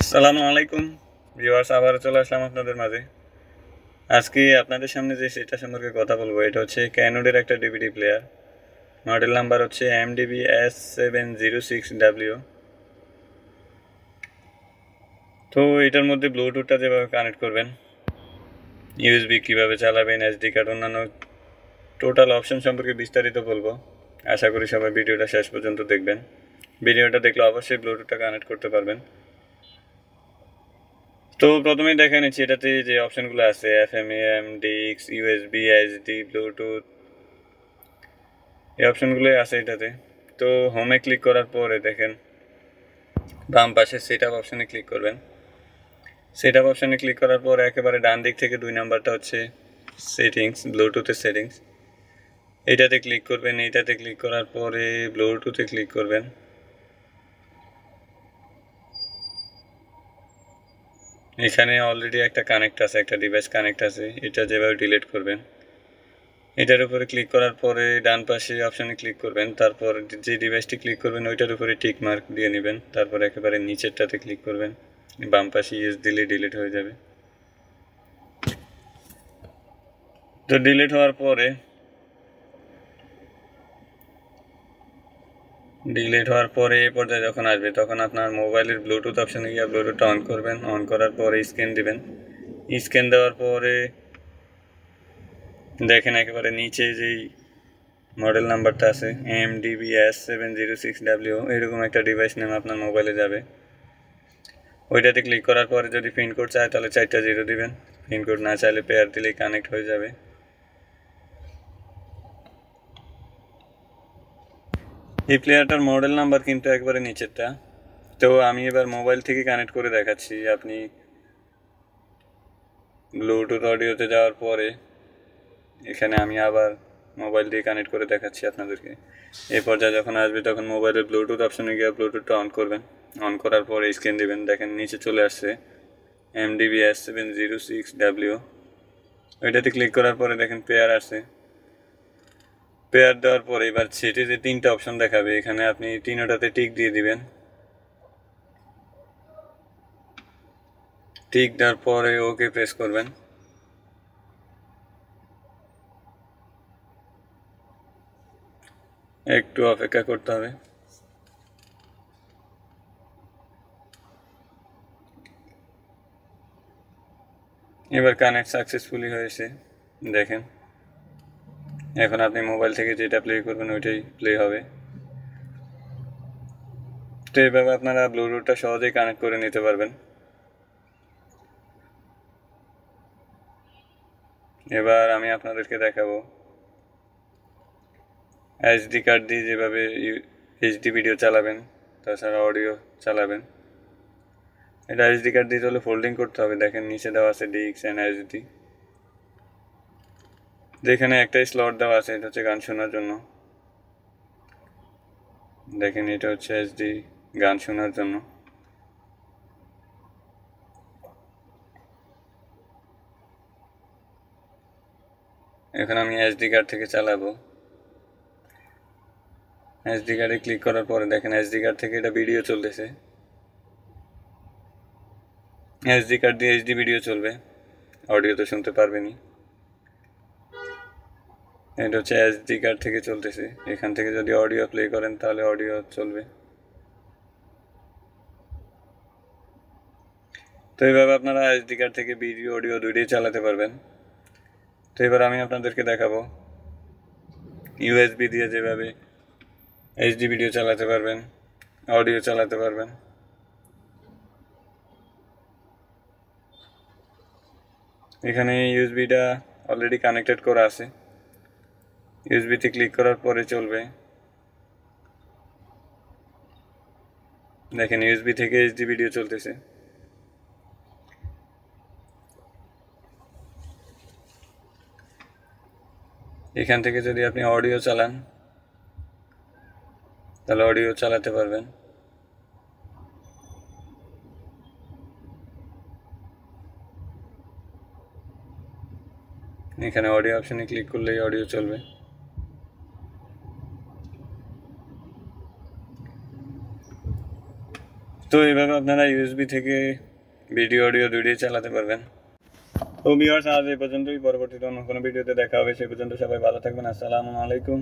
আসসালামু আলাইকুম ভিউয়ার্স, আবারও চলে আসলাম আপনাদের মাঝে। আজকে আপনাদের সামনে যে সেটা সম্পর্কে কথা বলবো, এটা হচ্ছে ক্যানোডের একটা ডিভিডি প্লেয়ার। মডেল নাম্বার হচ্ছে MDB-S706W। তো এটার মধ্যে ব্লুটুথটা যেভাবে কানেক্ট করবেন, ইউএসবি কীভাবে চালাবেন, এসডি কার্ড, অন্যান্য টোটাল অপশন সম্পর্কে বিস্তারিত বলবো। আশা করি সবাই ভিডিওটা শেষ পর্যন্ত দেখবেন। ভিডিওটা দেখলে অবশ্যই ব্লুটুথটা কানেক্ট করতে পারবেন। তো প্রথমেই দেখে নিচ্ছি এটাতে যে অপশনগুলো আছে, FM, AM, DX, USB, SD, Bluetooth, এই অপশনগুলোই আছে এটাতে। তো হোমে ক্লিক করার পরে দেখেন বাম পাশে সেট আপ অপশানে ক্লিক করবেন। সেট আপ অপশানে ক্লিক করার পর একেবারে ডান দিক থেকে 2 নাম্বারটা হচ্ছে সেটিংস, ব্লুটুথের সেটিংস, এইটাতে ক্লিক করবেন। এইটাতে ক্লিক করার পরে ব্লুটুথে ক্লিক করবেন। এখানে অলরেডি একটা কানেক্ট আছে, একটা ডিভাইস কানেক্ট আছে, এটা যেভাবে ডিলিট করবেন। এটার উপরে ক্লিক করার পরে ডান পাশে অপশানে ক্লিক করবেন, তারপর যে ডিভাইসটি ক্লিক করবেন ওইটার উপরে টিক মার্ক দিয়ে নেবেন, তারপর একেবারে নিচেরটাতে ক্লিক করবেন। বাম পাশে ইয়েস দিলে ডিলিট হয়ে যাবে। তো ডিলিট হওয়ার পরে এই পর্যায়ে যখন আসবে তখন আপনার মোবাইলের ব্লুটুথ অপশানে গিয়ে ব্লুটুথটা অন করবেন। অন করার পরে স্ক্যান দিবেন। স্ক্যান দেওয়ার পরে দেখেন একেবারে নিচে যেই মডেল নাম্বারটা আছে MDB-S706W, এরকম একটা ডিভাইস নেম আপনার মোবাইলে যাবে। ওইটাতে ক্লিক করার পরে যদি পিনকোড চায় তাহলে 4টা 0 দিবেন, পিনকোড না চাইলে পেয়ার দিলেই কানেক্ট হয়ে যাবে। এই প্লেয়ারটার মডেল নাম্বার কিন্তু একবারে নিচেরটা। তো আমি এবার মোবাইল থেকে কানেক্ট করে দেখাচ্ছি। আপনি ব্লুটুথ অডিওতে যাওয়ার পরে এখানে আমি আবার মোবাইল দিয়ে কানেক্ট করে দেখাচ্ছি আপনাদেরকে। এই পর্যায়ে যখন আসবে তখন মোবাইলের ব্লুটুথ অপশনে গিয়ে ব্লুটুথটা অন করবেন। অন করার পরে স্ক্যান দেবেন। দেখেন নিচে চলে আসছে MDB-S706W। ওইটাতে ক্লিক করার পরে দেখেন পেয়ার আসছে। পেয়ার দেওয়ার পরে এবার সেটে যে 3টা অপশন দেখাবে, এখানে আপনি 3টাতে টিক দিয়ে দিবেন। টিক দেওয়ার পরে ওকে প্রেস করবেন। একটু অপেক্ষা করতে হবে। এবার কানেক্ট সাকসেসফুলি হয়েছে, দেখেন। এখন আপনি মোবাইল থেকে যেটা প্লে করবেন ওইটাই প্লে হবে। তো এইভাবে আপনারা ব্লুটুথটা সহজেই কানেক্ট করে নিতে পারবেন। এবার আমি আপনাদেরকে দেখাবো এসডি কার্ড দিয়ে যেভাবে এইচডি ভিডিও চালাবেন, তাছাড়া অডিও চালাবেন। এটা এসডি কার্ড দিয়ে তাহলে ফোল্ডিং করতে হবে। দেখেন নিচে দেওয়া আছে ডিএক্স এন্ড এসডি। যেখানে একটাই স্লট দেওয়া আছে, এটা হচ্ছে গান শোনার জন্য। দেখেন এটা হচ্ছে এসডি, গান শোনার জন্য। এখন আমি এসডি কার্ড থেকে চালাবো। এসডি কার্ডে ক্লিক করার পরে দেখেন এসডি কার্ড থেকে এটা ভিডিও চলতেছে। এসডি কার্ড দিয়ে এইচডি ভিডিও চলবে, অডিও তো শুনতে পারবেনই। এটা হচ্ছে এসডি কার্ড থেকে চলতেছে। এখান থেকে যদি অডিও প্লে করেন তাহলে অডিও চলবে। তো এইভাবে আপনারা এসডি কার্ড থেকে ভিডিও অডিও দুইটাই চালাতে পারবেন। তো এবার আমি আপনাদেরকে দেখাবো ইউএসবি দিয়ে যেভাবে এইচডি ভিডিও চালাতে পারবেন, অডিও চালাতে পারবেন। এখানে ইউএসবিটা অলরেডি কানেক্টেড করা আছে। ইউএসবিতে ক্লিক করার পরে চলবে। দেখেন ইউএসবি থেকে এইচডি ভিডিও চলতেছে। এখান থেকে যদি আপনি অডিও চালান তাহলে অডিও চালাতে পারবেন। এখানে অডিও অপশনে ক্লিক করলেই অডিও চলবে। তো তো এইভাবে আপনারা ইউএসবি থেকে ভিডিও অডিও দুইটাই চালাতে পারবেন। তো ভিউয়ার্স, আজ এই পর্যন্তই। পরবর্তীতে অন্য কোনো ভিডিওতে দেখা হবে। সে পর্যন্ত সবাই ভালো থাকবেন। আসসালামু আলাইকুম।